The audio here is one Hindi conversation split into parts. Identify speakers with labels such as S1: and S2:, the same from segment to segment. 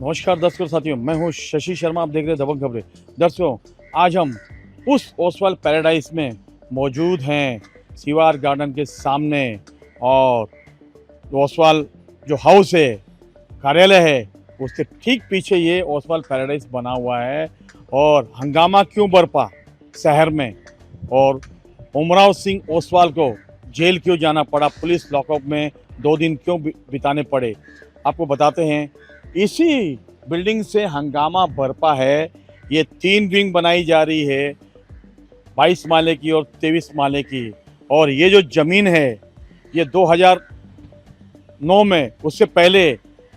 S1: नमस्कार दर्शकों साथियों, मैं हूं शशि शर्मा। आप देख रहे हैं दबंग खबरें। दर्शकों, आज हम उस ओसवाल पैराडाइज में मौजूद हैं, सीवार गार्डन के सामने। और ओसवाल जो हाउस है, कार्यालय है, उसके ठीक पीछे ये ओसवाल पैराडाइज बना हुआ है। और हंगामा क्यों बरपा शहर में, और उमराव सिंह ओसवाल को जेल क्यों जाना पड़ा, पुलिस लॉकअप में 2 दिन क्यों बिताने पड़े, आपको बताते हैं। इसी बिल्डिंग से हंगामा बरपा है। ये 3 विंग बनाई जा रही है, 22 माले की और 23 माले की। और ये जो ज़मीन है, ये 2009 में, उससे पहले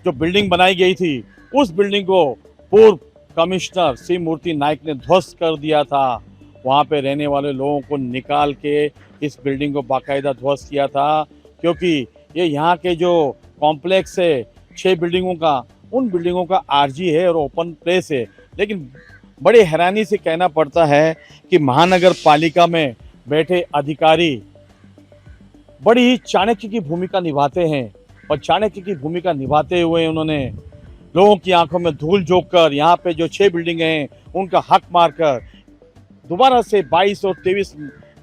S1: जो बिल्डिंग बनाई गई थी, उस बिल्डिंग को पूर्व कमिश्नर सी मूर्ति नायक ने ध्वस्त कर दिया था। वहाँ पे रहने वाले लोगों को निकाल के इस बिल्डिंग को बाकायदा ध्वस्त किया था, क्योंकि ये यहाँ के जो कॉम्प्लेक्स है 6 बिल्डिंगों का, उन बिल्डिंगों का आरजी है और ओपन प्लेस है। लेकिन बड़ी हैरानी से कहना पड़ता है कि महानगर पालिका में बैठे अधिकारी बड़ी ही चाणक्य की भूमिका निभाते हैं। और चाणक्य की भूमिका निभाते हुए उन्होंने लोगों की आंखों में धूल झोंक कर यहाँ पे जो 6 बिल्डिंग हैं उनका हक मारकर दोबारा से 22 और 23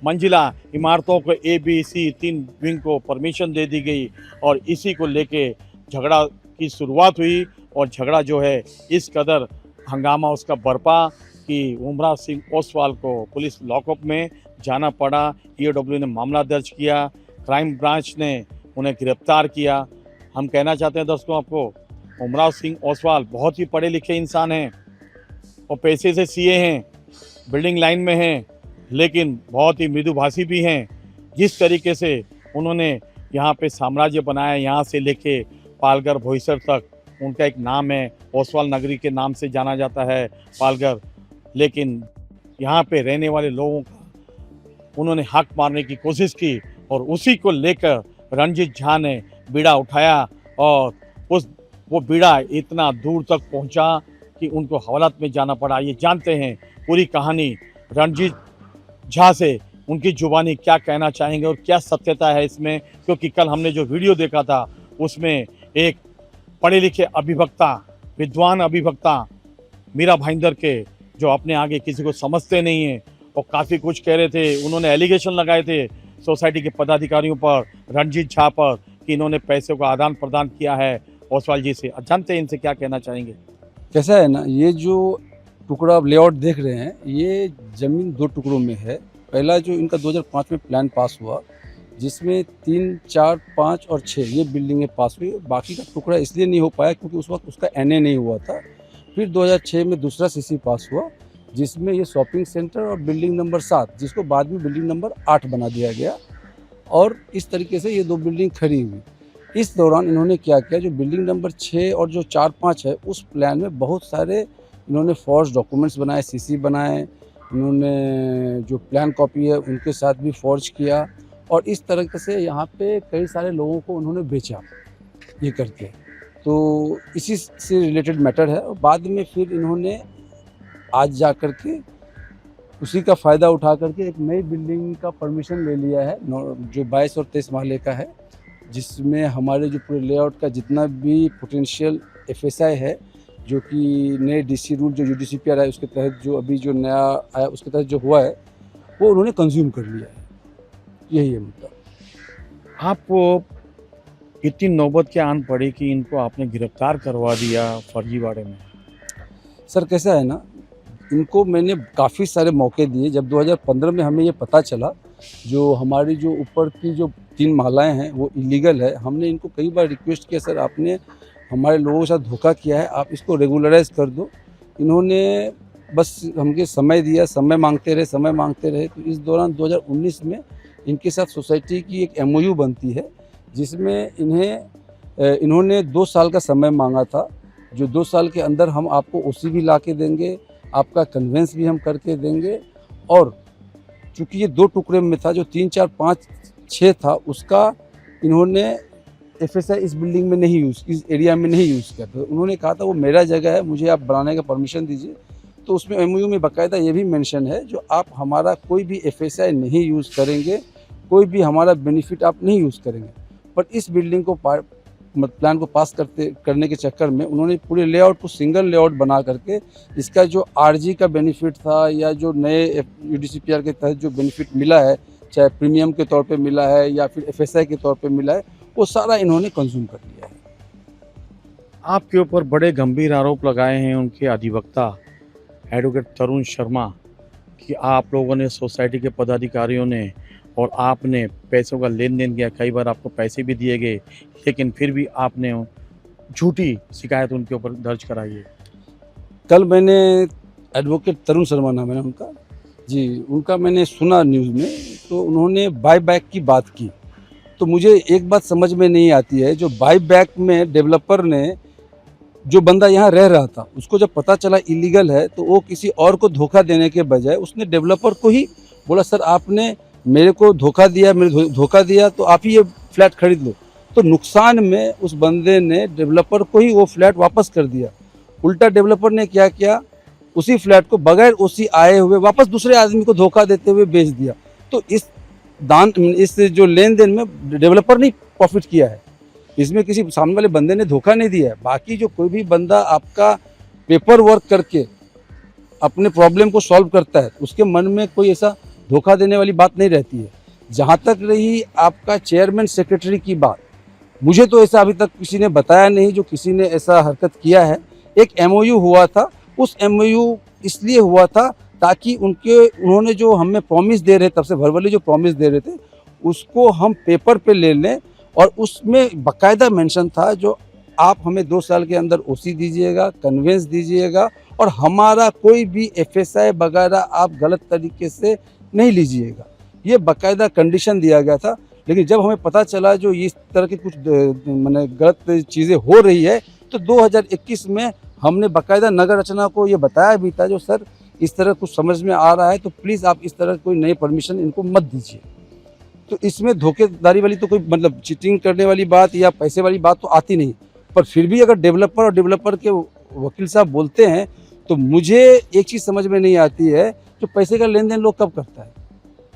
S1: मंजिला इमारतों को ABC 3 विंग को परमिशन दे दी गई। और इसी को लेके झगड़ा की शुरुआत हुई। और झगड़ा जो है, इस कदर हंगामा उसका बरपा कि उमराव सिंह ओसवाल को पुलिस लॉकअप में जाना पड़ा। EOW ने मामला दर्ज किया, क्राइम ब्रांच ने उन्हें गिरफ्तार किया। हम कहना चाहते हैं दोस्तों आपको, उमराव सिंह ओसवाल बहुत ही पढ़े लिखे इंसान हैं और पैसे से CA हैं, बिल्डिंग लाइन में हैं, लेकिन बहुत ही मृदुभाषी भी हैं। जिस तरीके से उन्होंने यहाँ पे साम्राज्य बनाया, यहाँ से लेके पालघर भोईसर तक, उनका एक नाम है, ओसवाल नगरी के नाम से जाना जाता है पालघर। लेकिन यहाँ पे रहने वाले लोगों का उन्होंने हक मारने की कोशिश की और उसी को लेकर रणजीत झा ने बीड़ा उठाया। और वो बीड़ा इतना दूर तक पहुँचा कि उनको हवालात में जाना पड़ा। ये जानते हैं पूरी कहानी रणजीत झा से, उनकी जुबानी क्या कहना चाहेंगे और क्या सत्यता है इसमें। क्योंकि कल हमने जो वीडियो देखा था, उसमें एक पढ़े लिखे अभिवक्ता, विद्वान अभिवक्ता मीरा भाईंदर के, जो अपने आगे किसी को समझते नहीं हैं और काफ़ी कुछ कह रहे थे। उन्होंने एलिगेशन लगाए थे सोसाइटी के पदाधिकारियों पर, रणजीत झा पर, कि इन्होंने पैसे का आदान प्रदान किया है ओसवाल जी से। जानते हैं इनसे क्या कहना चाहेंगे।
S2: कैसा है ना, ये जो टुकड़ा आप लेआउट देख रहे हैं, ये ज़मीन 2 टुकड़ों में है। पहला जो इनका 2005 में प्लान पास हुआ, जिसमें 3, 4, 5 और 6 ये बिल्डिंगें पास हुई। बाकी का टुकड़ा इसलिए नहीं हो पाया क्योंकि उस वक्त उसका NA नहीं हुआ था। फिर 2006 में दूसरा CC पास हुआ, जिसमें ये शॉपिंग सेंटर और बिल्डिंग नंबर 7, जिसको बाद में बिल्डिंग नंबर 8 बना दिया गया। और इस तरीके से ये 2 बिल्डिंग खड़ी हुई। इस दौरान इन्होंने क्या किया, जो बिल्डिंग नंबर 6 और जो 4, 5 है, उस प्लान में बहुत सारे इन्होंने फॉर्ज डॉक्यूमेंट्स बनाए, CC बनाए। इन्होंने जो प्लान कॉपी है उनके साथ भी फॉर्ज किया। और इस तरीके से यहाँ पे कई सारे लोगों को उन्होंने बेचा ये करके। तो इसी से रिलेटेड मैटर है। और बाद में फिर इन्होंने आज जा कर के उसी का फ़ायदा उठा करके एक नई बिल्डिंग का परमिशन ले लिया है, जो 22 और 23 माले का है, जिसमें हमारे जो पूरे लेआउट का जितना भी पोटेंशियल FSI है, जो कि नए DC रूल जो UDCPR है उसके तहत, जो अभी जो नया आया उसके तहत जो हुआ है, वो उन्होंने कंज्यूम कर लिया है। यही है मतलब।
S1: आप इतनी नौबत क्या आन पड़ी कि इनको आपने गिरफ्तार करवा दिया फर्जीवाड़े में।
S2: सर कैसा है ना, इनको मैंने काफ़ी सारे मौके दिए। जब 2015 में हमें ये पता चला जो हमारी जो ऊपर की जो 3 मालाएँ हैं वो इलीगल है, हमने इनको कई बार रिक्वेस्ट किया, सर आपने हमारे लोगों के साथ धोखा किया है, आप इसको रेगुलराइज कर दो। इन्होंने बस हमको समय दिया, समय मांगते रहे। तो इस दौरान 2019 में इनके साथ सोसाइटी की एक MOU बनती है, जिसमें इन्होंने 2 साल का समय मांगा था। जो 2 साल के अंदर हम आपको OC भी ला के देंगे, आपका कन्वेंस भी हम करके देंगे। और चूँकि ये 2 टुकड़े में था, जो 3, 4, 5, 6 था, उसका इन्होंने FSI इस बिल्डिंग में नहीं इस एरिया में नहीं यूज़ किया। तो उन्होंने कहा था वो मेरा जगह है, मुझे आप बनाने का परमिशन दीजिए। तो उसमें MOU में बाकायदा ये भी मेंशन है, जो आप हमारा कोई भी FSI नहीं यूज़ करेंगे, कोई भी हमारा बेनिफिट आप नहीं यूज़ करेंगे, पर इस बिल्डिंग को प्लान को पास करने के चक्कर में उन्होंने पूरे लेआउट को सिंगल लेआउट बना करके इसका जो आरजी का बेनिफिट था या जो नए यूडीसीपीआर के तहत जो बेनिफिट मिला है, चाहे प्रीमियम के तौर पे मिला है या फिर एफएसआई के तौर पे मिला है, वो सारा इन्होंने कंज्यूम कर लिया है।
S1: आपके ऊपर बड़े गंभीर आरोप लगाए हैं उनके अधिवक्ता एडवोकेट तरुण शर्मा कि आप लोगों ने, सोसाइटी के पदाधिकारियों ने और आपने पैसों का लेन देन किया, कई बार आपको पैसे भी दिए गए, लेकिन फिर भी आपने झूठी शिकायत उनके ऊपर दर्ज कराई है।
S2: कल मैंने एडवोकेट तरुण शर्मा नाम है ना उनका, जी, उनका मैंने सुना न्यूज़ में, तो उन्होंने बाय बैक की बात की। तो मुझे एक बात समझ में नहीं आती है, जो बाय बैक में डेवलपर ने, जो बंदा यहाँ रह रहा था, उसको जब पता चला इलीगल है, तो वो किसी और को धोखा देने के बजाय उसने डेवलपर को ही बोला, सर आपने मेरे को धोखा दिया, धोखा दिया, तो आप ही ये फ्लैट खरीद लो। तो नुकसान में उस बंदे ने डेवलपर को ही वो फ्लैट वापस कर दिया। उल्टा डेवलपर ने क्या किया, उसी फ्लैट को बगैर उसी आए हुए वापस दूसरे आदमी को धोखा देते हुए बेच दिया। तो इस जो लेन देन में डेवलपर ने प्रॉफिट किया है, इसमें किसी सामने वाले बंदे ने धोखा नहीं दिया है। बाकी जो कोई भी बंदा आपका पेपर वर्क करके अपने प्रॉब्लम को सॉल्व करता है, उसके मन में कोई ऐसा धोखा देने वाली बात नहीं रहती है। जहाँ तक रही आपका चेयरमैन सेक्रेटरी की बात, मुझे तो ऐसा अभी तक किसी ने बताया नहीं जो किसी ने ऐसा हरकत किया है। एक एमओयू हुआ था, उस एमओयू इसलिए हुआ था ताकि उन्होंने जो हमें प्रॉमिस दे रहे, तब से वर्बली जो प्रॉमिस दे रहे थे, उसको हम पेपर पे ले लें, और उसमें बाकायदा मेंशन था जो आप हमें 2 साल के अंदर ओसी दीजिएगा, कन्वेंस दीजिएगा, और हमारा कोई भी एफएसआई वगैरह आप गलत तरीके से नहीं लीजिएगा। ये बाकायदा कंडीशन दिया गया था। लेकिन जब हमें पता चला जो इस तरह की कुछ माने गलत चीज़ें हो रही है, तो 2021 में हमने बाकायदा नगर रचना को ये बताया भी था, जो सर इस तरह कुछ समझ में आ रहा है तो प्लीज़ आप इस तरह कोई नई परमिशन इनको मत दीजिए। तो इसमें धोखेदारी वाली तो कोई मतलब चीटिंग करने वाली बात या पैसे वाली बात तो आती नहीं। पर फिर भी अगर डेवलपर और डेवलपर के वकील साहब बोलते हैं, तो मुझे एक चीज़ समझ में नहीं आती है, जो पैसे का लेन देन लोग कब करता है,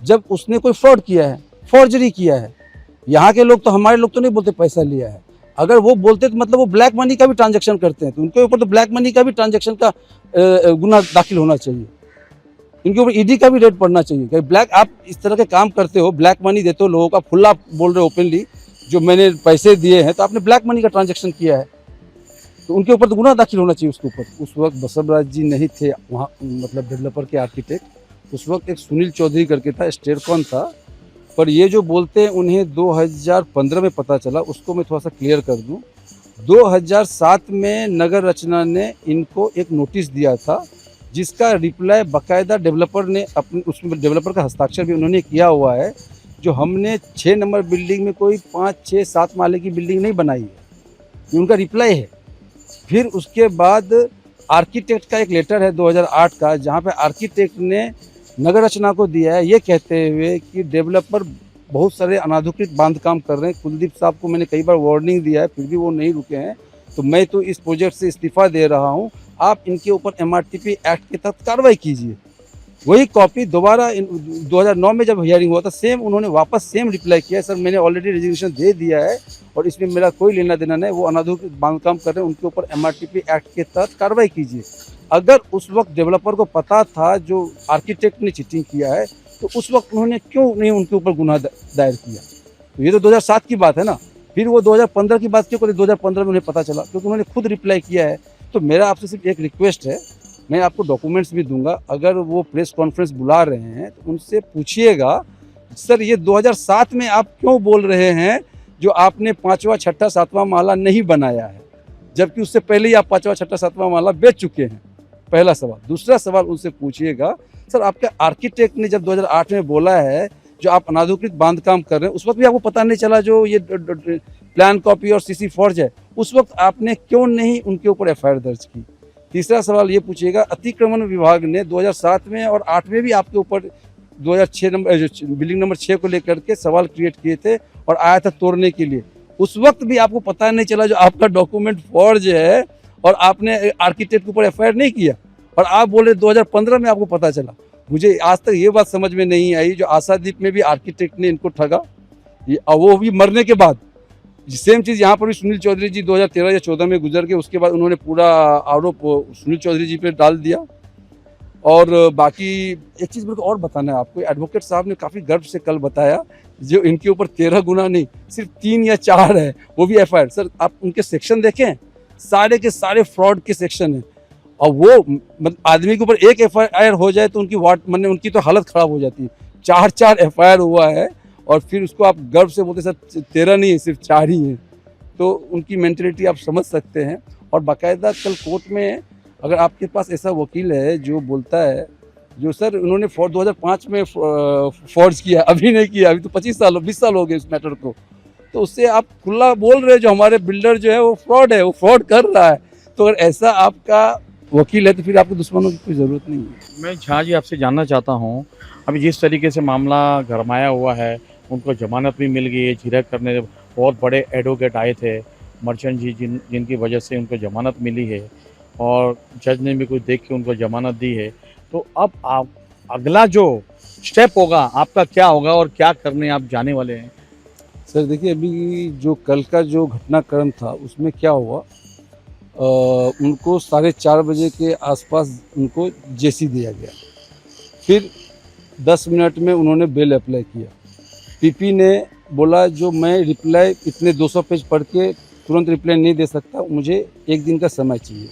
S2: जब उसने कोई फ्रॉड किया है, फॉर्जरी किया है। यहाँ के लोग तो, हमारे लोग तो नहीं बोलते पैसा लिया है। अगर वो बोलते तो मतलब वो ब्लैक मनी का भी ट्रांजैक्शन करते हैं, तो उनके ऊपर तो ब्लैक मनी का भी ट्रांजैक्शन का गुना दाखिल होना चाहिए, इनके ऊपर ईडी का भी रेड पड़ना चाहिए कि ब्लैक, आप इस तरह के काम करते हो, ब्लैक मनी देते हो लोगों का, खुला बोल रहे हो ओपनली जो मैंने पैसे दिए हैं, तो आपने ब्लैक मनी का ट्रांजैक्शन किया है, तो उनके ऊपर तो गुना दाखिल होना चाहिए उसके ऊपर। उस वक्त बसवराज जी नहीं थे वहाँ, मतलब डेवलपर के आर्किटेक्ट, उस वक्त एक सुनील चौधरी करके था, स्टेरकॉन था। पर ये जो बोलते हैं उन्हें 2015 में पता चला, उसको मैं थोड़ा सा क्लियर कर दूं। 2007 में नगर रचना ने इनको एक नोटिस दिया था, जिसका रिप्लाई बाकायदा डेवलपर ने अपने, उसमें डेवलपर का हस्ताक्षर भी उन्होंने किया हुआ है, जो हमने 6 नंबर बिल्डिंग में कोई 5, 6, 7 माले की बिल्डिंग नहीं बनाई है, ये उनका रिप्लाई है। फिर उसके बाद आर्किटेक्ट का एक लेटर है 2008 का, जहाँ पे आर्किटेक्ट ने नगर रचना को दिया है ये कहते हुए कि डेवलपर बहुत सारे अनाधिकृत बांधकाम कर रहे हैं। कुलदीप साहब को मैंने कई बार वार्निंग दिया है, फिर भी वो नहीं रुके हैं, तो मैं तो इस प्रोजेक्ट से इस्तीफ़ा दे रहा हूँ, आप इनके ऊपर एमआरटीपी एक्ट के तहत कार्रवाई कीजिए। वही कॉपी दोबारा 2009 में जब हियरिंग हुआ था, सेम उन्होंने वापस सेम रिप्लाई किया, सर मैंने ऑलरेडी रेजिग्नेशन दे दिया है और इसमें मेरा कोई लेना देना नहीं, वो अनाधिकृत बांधकाम कर रहे हैं, उनके ऊपर एमआरटीपी एक्ट के तहत कार्रवाई कीजिए। अगर उस वक्त डेवलपर को पता था जो आर्किटेक्ट ने चीटिंग किया है, तो उस वक्त उन्होंने क्यों नहीं उनके ऊपर गुनाह दायर किया? तो ये तो 2007 की बात है ना। फिर वो 2015 की बात क्यों करें? 2015 में उन्हें पता चला, क्योंकि उन्होंने खुद रिप्लाई किया है। तो मेरा आपसे सिर्फ एक रिक्वेस्ट है, मैं आपको डॉक्यूमेंट्स भी दूंगा, अगर वो प्रेस कॉन्फ्रेंस बुला रहे हैं तो उनसे पूछिएगा, सर ये 2007 में आप क्यों बोल रहे हैं जो आपने 5वां, 6ठा, 7वां माला नहीं बनाया है, जबकि उससे पहले ही आप 5वां, 6ठा, 7वां माला बेच चुके हैं? पहला सवाल। दूसरा सवाल उनसे पूछिएगा, सर आपके आर्किटेक्ट ने जब 2008 में बोला है जो आप अनाधिकृत बांधकाम कर रहे हैं, उस वक्त भी आपको पता नहीं चला जो ये प्लान कॉपी और सीसी फॉर्ज है, उस वक्त आपने क्यों नहीं उनके ऊपर एफआईआर दर्ज की? तीसरा सवाल ये पूछिएगा, अतिक्रमण विभाग ने 2007 में और 8 में भी आपके ऊपर 2006 नंबर बिल्डिंग नंबर 6 को लेकर के सवाल क्रिएट किए थे और आया था तोड़ने के लिए, उस वक्त भी आपको पता नहीं चला जो आपका डॉक्यूमेंट फॉर्ज है और आपने आर्किटेक्ट के ऊपर एफआईआर नहीं किया, और आप बोले 2015 में आपको पता चला। मुझे आज तक ये बात समझ में नहीं आई, जो आशादीप में भी आर्किटेक्ट ने इनको ठगा, और वो भी मरने के बाद। सेम चीज़ यहाँ पर भी सुनील चौधरी जी 2013 या 14 में गुजर गए, उसके बाद उन्होंने पूरा आरोप सुनील चौधरी जी पे डाल दिया। और बाकी एक चीज़ मेरे को और बताना है आपको, एडवोकेट साहब ने काफ़ी गर्व से कल बताया जो इनके ऊपर 13 गुना नहीं सिर्फ 3 या 4 है, वो भी एफआईआर। सर आप उनके सेक्शन देखें, सारे के सारे फ्रॉड के सेक्शन हैं। और वो आदमी के ऊपर एक एफआईआर हो जाए तो उनकी तो हालत ख़राब हो जाती है। 4 एफआईआर हुआ है और फिर उसको आप गर्व से बोलते सर 13 नहीं है, सिर्फ 4 ही है। तो उनकी मेंटेलिटी आप समझ सकते हैं। और बाकायदा कल कोर्ट में अगर आपके पास ऐसा वकील है जो बोलता है, जो सर उन्होंने 2005 में फॉर्ज किया, अभी नहीं किया, अभी तो 20 साल हो गए इस मैटर को, तो उससे आप खुला बोल रहे हैं जो हमारे बिल्डर जो है वो फ्रॉड है, वो फ्रॉड कर रहा है। तो अगर ऐसा आपका वकील है तो फिर आपको दुश्मनों की कोई ज़रूरत नहीं है।
S1: मैं झा जी आपसे जानना चाहता हूँ, अभी जिस तरीके से मामला गरमाया हुआ है, उनको जमानत भी मिल गई है, झिड़क करने बहुत बड़े एडवोकेट आए थे, मर्चेंट जी जिनकी वजह से उनको जमानत मिली है और जज ने भी कुछ देख के उनको जमानत दी है। तो अब आप अगला जो स्टेप होगा आपका क्या होगा और क्या करने आप जाने वाले हैं?
S2: सर देखिए, अभी जो कल का जो घटनाक्रम था उसमें क्या हुआ, उनको 4:30 बजे के आसपास उनको जेसी दिया गया। फिर 10 मिनट में उन्होंने बेल अप्लाई किया। पीपी ने बोला जो मैं रिप्लाई इतने 200 पेज पढ़ के तुरंत रिप्लाई नहीं दे सकता, मुझे 1 दिन का समय चाहिए।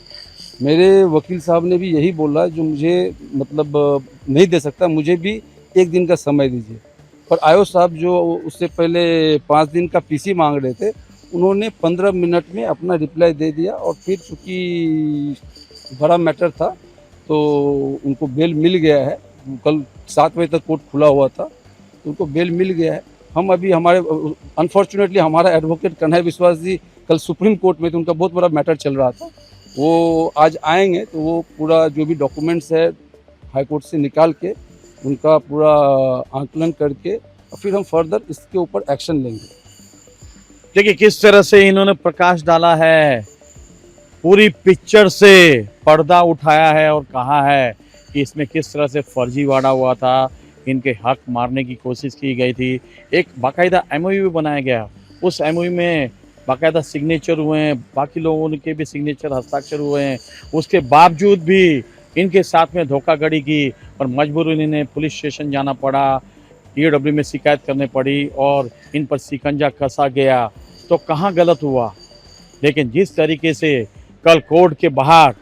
S2: मेरे वकील साहब ने भी यही बोला जो मुझे नहीं दे सकता, मुझे भी 1 दिन का समय दीजिए। पर आयो साहब जो उससे पहले 5 दिन का पीसी मांग रहे थे, उन्होंने 15 मिनट में अपना रिप्लाई दे दिया। और फिर चूँकि बड़ा मैटर था तो उनको बेल मिल गया है। कल 7 बजे तक कोर्ट खुला हुआ था तो उनको बेल मिल गया है। हम अभी अनफॉर्चुनेटली हमारा एडवोकेट कन्हैया विश्वास जी कल सुप्रीम कोर्ट में थे, उनका बहुत बड़ा मैटर चल रहा था, वो आज आएंगे तो वो पूरा जो भी डॉक्यूमेंट्स है हाई कोर्ट से निकाल के उनका पूरा आंकलन करके और फिर हम फर्दर इसके ऊपर एक्शन लेंगे।
S1: देखिए किस तरह से इन्होंने प्रकाश डाला है, पूरी पिक्चर से पर्दा उठाया है और कहा है कि इसमें किस तरह से फर्जीवाड़ा हुआ था, इनके हक मारने की कोशिश की गई थी। एक बाकायदा एमओयू भी बनाया गया, उस एमओयू में बाकायदा सिग्नेचर हुए हैं, बाकी लोगों के भी सिग्नेचर हस्ताक्षर हुए हैं। उसके बावजूद भी इनके साथ में धोखाधड़ी की और मजबूरन इन्हें पुलिस स्टेशन जाना पड़ा, ईओडब्ल्यू में शिकायत करनी पड़ी और इन पर शिकंजा कसा गया। तो कहाँ गलत हुआ? लेकिन जिस तरीके से कल कोर्ट के बाहर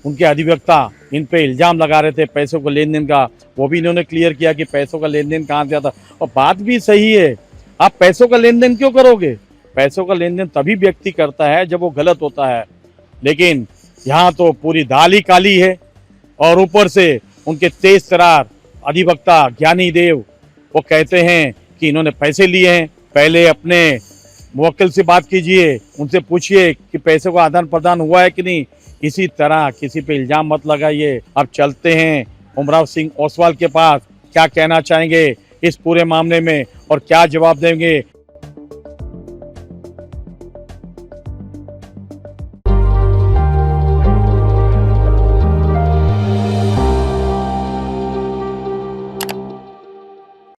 S1: उनके अधिवक्ता इन पे इल्ज़ाम लगा रहे थे पैसों का लेन देन का, वो भी इन्होंने क्लियर किया कि पैसों का लेन देन कहाँ से था। और बात भी सही है, आप पैसों का लेन देन क्यों करोगे? पैसों का लेन देन तभी व्यक्ति करता है जब वो गलत होता है। लेकिन यहाँ तो पूरी दाल ही काली है। और ऊपर से उनके तेज तरार अधिवक्ता ज्ञानी देव वो कहते हैं कि इन्होंने पैसे लिए हैं। पहले अपने मुवक्किल से बात कीजिए, उनसे पूछिए कि पैसों का आदान प्रदान हुआ है कि नहीं। इसी तरह किसी पे इल्ज़ाम मत लगाइए। अब चलते हैं उमराव सिंह ओसवाल के पास, क्या कहना चाहेंगे इस पूरे मामले में और क्या जवाब देंगे।